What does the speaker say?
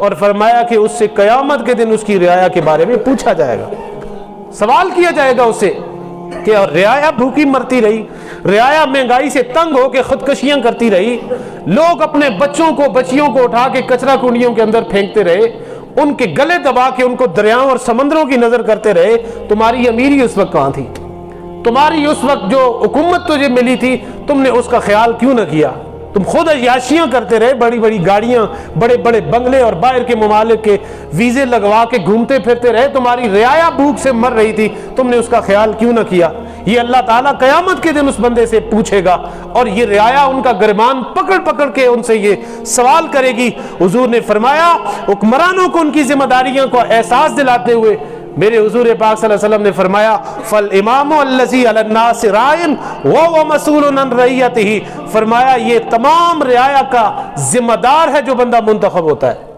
اور فرمایا کہ اس سے قیامت کے دن اس کی رعایا کے بارے میں پوچھا جائے گا، سوال کیا جائے گا اس سے کہ رعایا بھوکی مرتی رہی، رعایا مہنگائی سے تنگ ہو کے خودکشیاں کرتی رہی، لوگ اپنے بچوں کو بچیوں کو اٹھا کے کچرا کنڈیوں کے اندر پھینکتے رہے، ان کے گلے دبا کے ان کو دریاؤں اور سمندروں کی نظر کرتے رہے، تمہاری امیری اس وقت کہاں تھی؟ تمہاری اس وقت جو حکومت تجھے ملی تھی تم نے اس کا خیال کیوں نہ کیا؟ تم خود عیاشیاں کرتے رہے، بڑی بڑی گاڑیاں، بڑے بڑے بنگلے اور باہر کے ممالک کے ویزے لگوا کے گھومتے پھرتے رہے، تمہاری رعایا بھوک سے مر رہی تھی، تم نے اس کا خیال کیوں نہ کیا؟ یہ اللہ تعالیٰ قیامت کے دن اس بندے سے پوچھے گا، اور یہ رعایا ان کا گرمان پکڑ پکڑ کے ان سے یہ سوال کرے گی۔ حضور نے فرمایا حکمرانوں کو ان کی ذمہ داریوں کو احساس دلاتے ہوئے میرے حضور پاک صلی اللہ علیہ وسلم نے فرمایا فالامام الذی علی الناس راع وهو مسئول عن رعیتہ، فرمایا یہ تمام رعایا کا ذمہ دار ہے جو بندہ منتخب ہوتا ہے۔